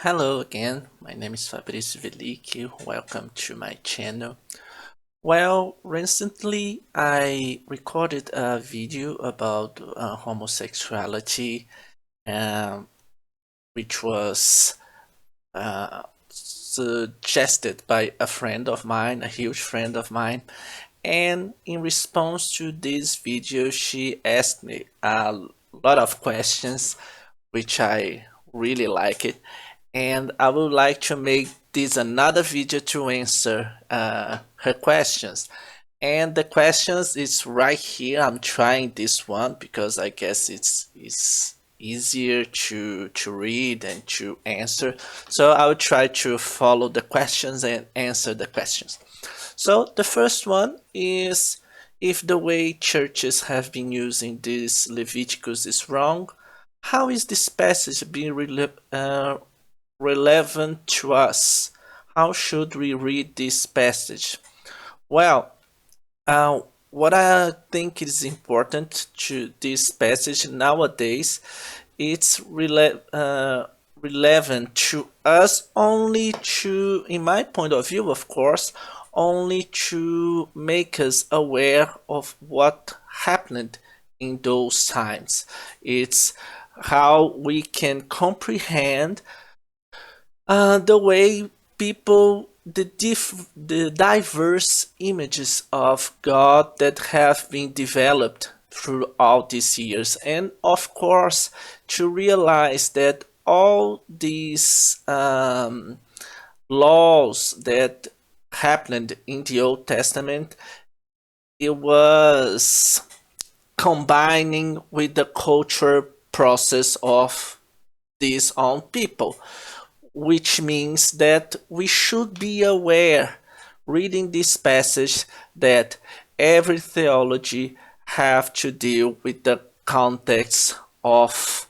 Hello again, my name is Fabrizio Veliki. Welcome to my channel. Well, recently I recorded a video about homosexuality, um, which was suggested by a friend of mine, a huge friend of mine. And in response to this video, she asked me a lot of questions, which I really like it. And I would like to make this another video to answer her questions. And the questions is right here. I'm trying this one because I guess it's easier to read and to answer. So I will try to follow the questions and answer the questions. So the first one is, if the way churches have been using this Leviticus is wrong, how is this passage being relevant to us? How should we read this passage? Well, what I think is important to this passage nowadays, it's relevant to us only to, in my point of view, of course, only to make us aware of what happened in those times. It's how we can comprehend the way people, the diverse images of God that have been developed throughout these years, and of course to realize that all these laws that happened in the Old Testament, it was combining with the culture process of these own people, which means that we should be aware, reading this passage, that every theology have to deal with the context of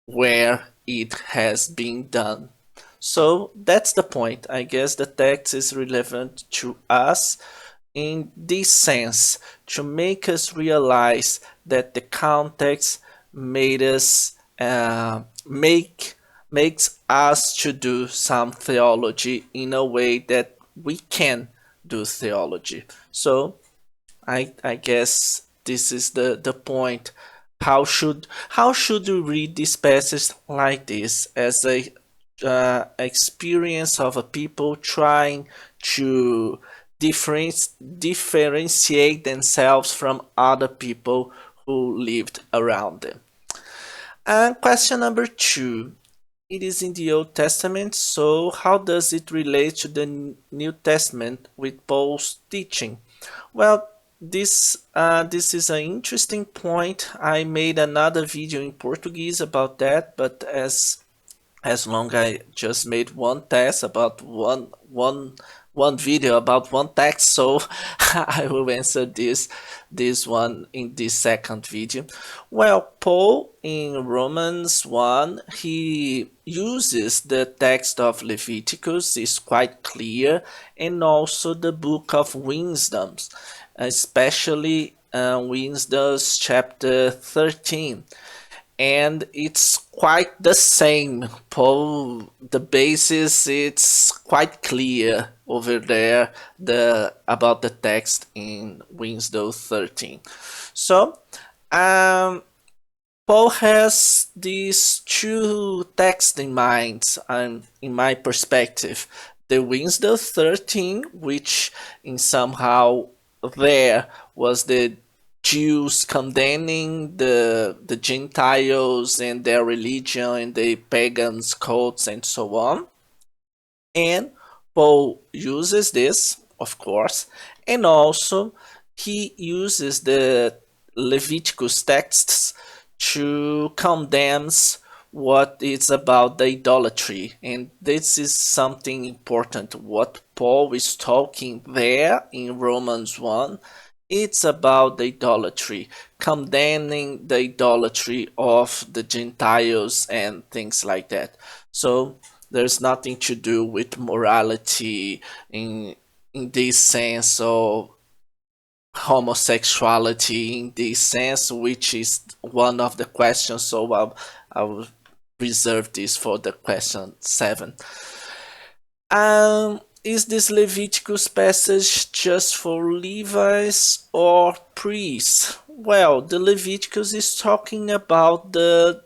where it has been done. So that's the point. I guess the text is relevant to us in this sense, to make us realize that the context made us makes us to do some theology in a way that we can do theology. So I guess this is the point. How should we read this passage like this, as a experience of a people trying to differentiate themselves from other people who lived around them? And question number 2. It is in the Old Testament, so how does it relate to the New Testament with Paul's teaching? Well, this is an interesting point. I made another video in Portuguese about that, but as long I just made one test about one video about one text, so I will answer this one in this second video. Well, Paul in Romans 1, he uses the text of Leviticus, is quite clear, and also the book of Wisdoms, especially Wisdoms chapter 13, and it's quite the same. Paul, the basis, it's quite clear over there, the about the text in Wisdom 13. So Paul has these two texts in mind, in my perspective. The Wisdom 13, which in somehow there was the Jews condemning the Gentiles and their religion and the pagans cults and so on. And Paul uses this, of course, and also he uses the Leviticus texts to condemn what is about the idolatry. And this is something important. What Paul is talking there in Romans 1, it's about the idolatry, condemning the idolatry of the Gentiles and things like that. So there's nothing to do with morality in this sense, or homosexuality in this sense, which is one of the questions. So I will reserve this for the question 7. Is this Leviticus passage just for Levites or priests? Well, the Leviticus is talking about the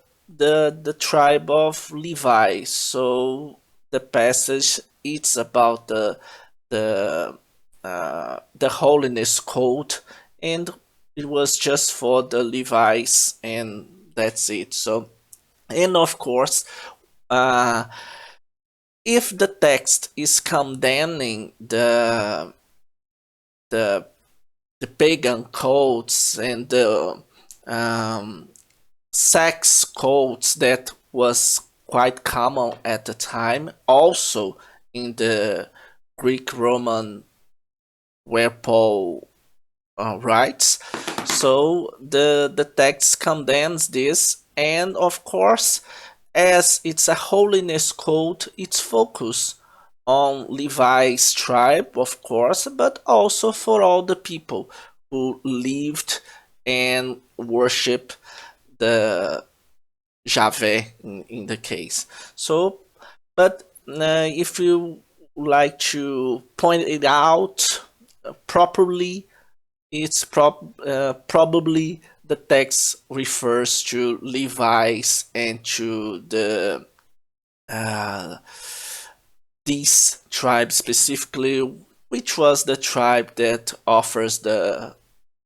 tribe of Levi, so the passage it's about the holiness code, and it was just for the Levites, and that's it. So, and of course, uh, if the text is condemning the the pagan cults and the um, sex cults that was quite common at the time, also in the Greek Roman where Paul writes. So the text condemns this, and of course, as it's a holiness cult, it's focused on Levi's tribe, of course, but also for all the people who lived and worship the Javeh in the case. So, but if you like to point it out properly, it's probably the text refers to Levi's and to the this tribe specifically, which was the tribe that offers the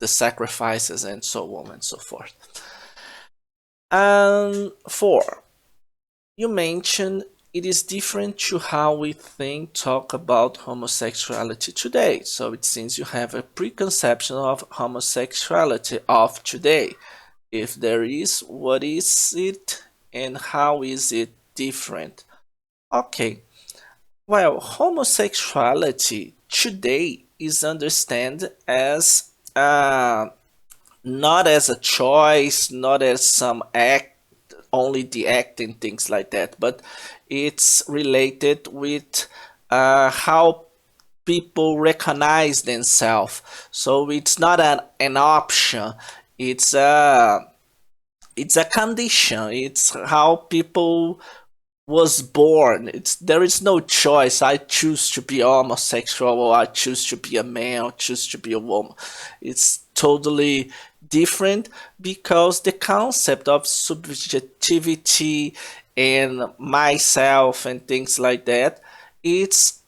sacrifices and so on and so forth. And 4, you mentioned it is different to how we talk about homosexuality today. So it seems you have a preconception of homosexuality of today. If there is, what is it and how is it different? Okay, well, homosexuality today is understood as not as a choice, not as some act, only the act and things like that, but it's related with how people recognize themselves. So it's not an option. It's it's a condition. It's how people was born. There is no choice. I choose to be homosexual, or I choose to be a man, or choose to be a woman. It's totally different because the concept of subjectivity and myself and things like that, it's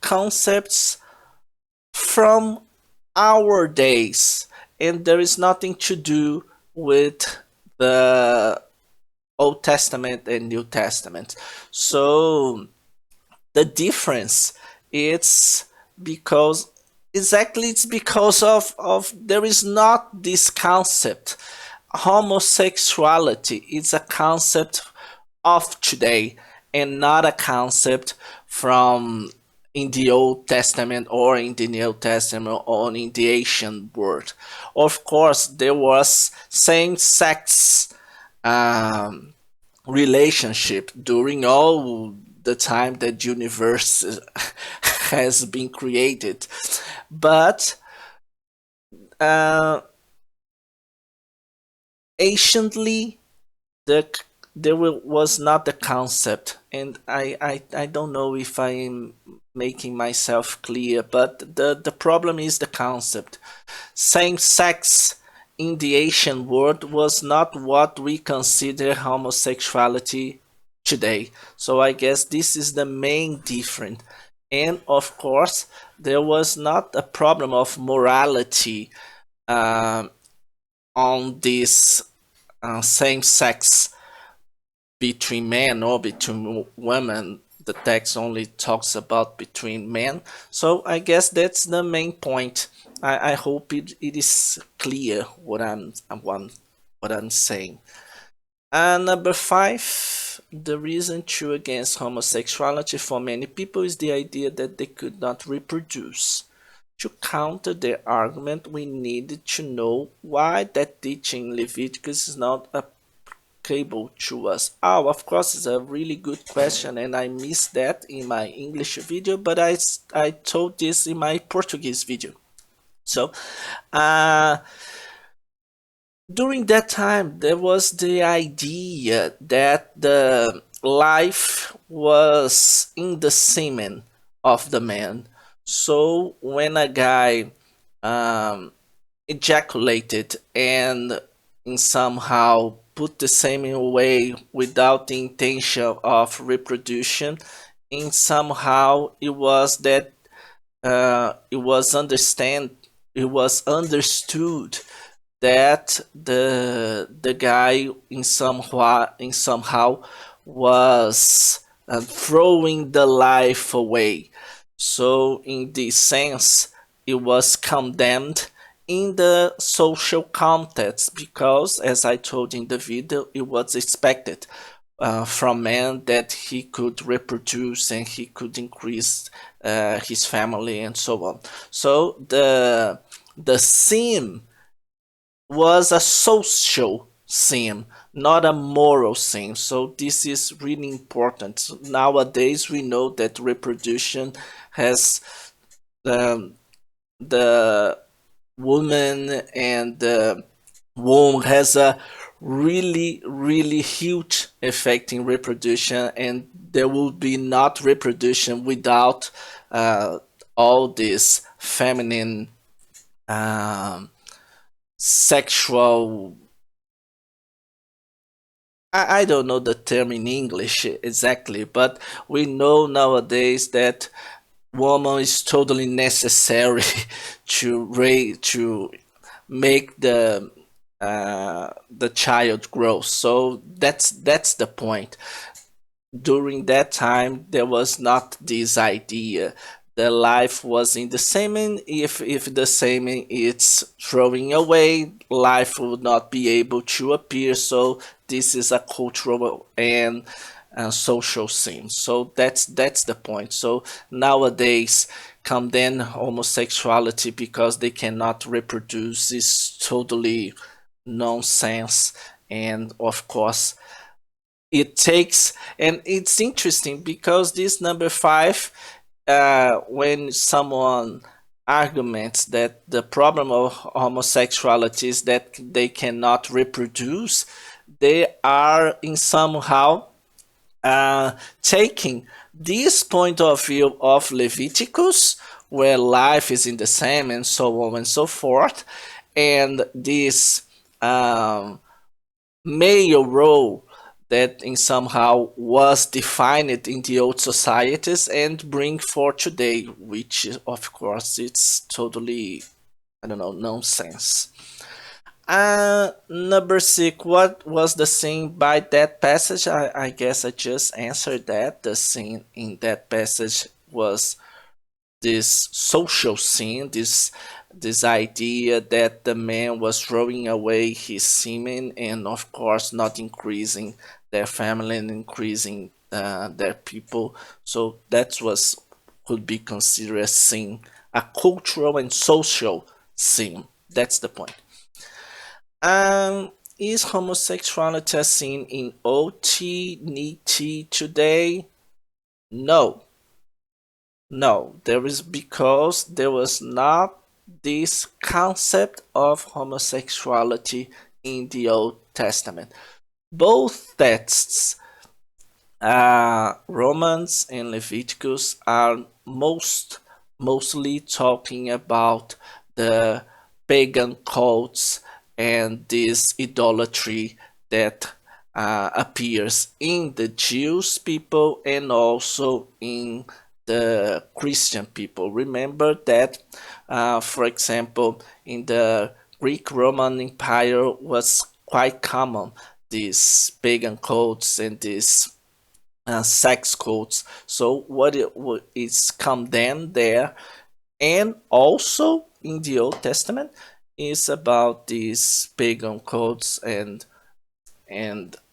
concepts from our days, and there is nothing to do with the Old Testament and New Testament. So the difference it's because it's because of there is not this concept. Homosexuality is a concept of today and not a concept from in the Old Testament or in the New Testament or in the ancient world. Of course, there was same-sex um, relationship during all the time that universe has been created, but uh, anciently the there was not the concept, and I don't know if I am making myself clear, but the problem is the concept. Same sex in the Asian world was not what we consider homosexuality today. So I guess this is the main difference. And of course, there was not a problem of morality um, on this same sex between men or between women. The text only talks about between men. So I guess that's the main point. I hope it is clear what I'm saying. And number 5, the reason true against homosexuality for many people is the idea that they could not reproduce. To counter their argument, we needed to know why that teaching in Leviticus is not applicable to us. Oh, of course, it's a really good question, and I missed that in my English video, but I told this in my Portuguese video. So, uh, During that time, there was the idea that the life was in the semen of the man. So when a guy um, ejaculated and in somehow put the semen away without the intention of reproduction, and somehow it was that it was understood that the guy in somehow was throwing the life away. So in this sense, it was condemned in the social context because, as I told in the video, it was expected from man that he could reproduce and he could increase his family and so on. So the sin was a social sin, not a moral sin. So this is really important. Nowadays, we know that reproduction has the woman and the womb has a really, really huge effect in reproduction, and there will be not reproduction without uh, all this feminine um, sexual. I don't know the term in English exactly, but we know nowadays that woman is totally necessary to make the child grow. So that's the point. During that time there was not this idea. The life was in the semen. If the semen is throwing away, life would not be able to appear. So this is a cultural and social sin. So that's the point. So nowadays condemn homosexuality because they cannot reproduce is totally nonsense. And of course it takes, and it's interesting because this number five, when someone arguments that the problem of homosexuality is that they cannot reproduce, they are in somehow taking this point of view of Leviticus, where life is in the same and so on and so forth, and this um, male role that in somehow was defined in the old societies and bring for today, which of course it's totally, I don't know, nonsense. Number six, what was the scene by that passage? I guess I just answered that. The scene in that passage was this social scene, this idea that the man was throwing away his semen and of course not increasing their family and increasing their people. So that was could be considered a sin, a cultural and social sin. That's the point. Is homosexuality a sin in OT, NET today? No, no. There is because there was not this concept of homosexuality in the Old Testament. Both texts, Romans and Leviticus, are mostly talking about the pagan cults and this idolatry that appears in the Jewish people and also in the Christian people. Remember that, for example, in the Greek Roman Empire was quite common these pagan cults and these sex cults. So what is condemned there, and also in the Old Testament, is about these pagan cults, and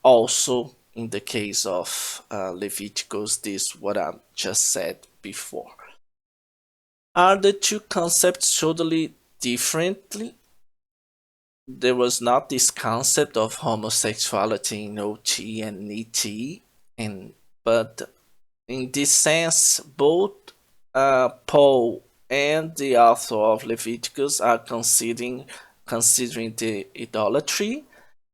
also in the case of Leviticus, this what I just said before. Are the two concepts totally differently? There was not this concept of homosexuality in OT and ET, and but in this sense, both Paul and the author of Leviticus are considering considering the idolatry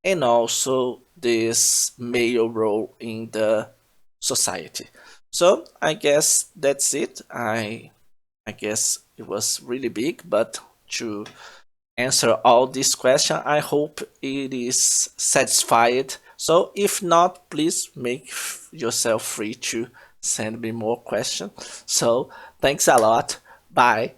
and also this male role in the society. So I guess that's it. I guess it was really big, but to answer all these questions, I hope it is satisfied. So if not, please make yourself free to send me more questions. So thanks a lot. Bye.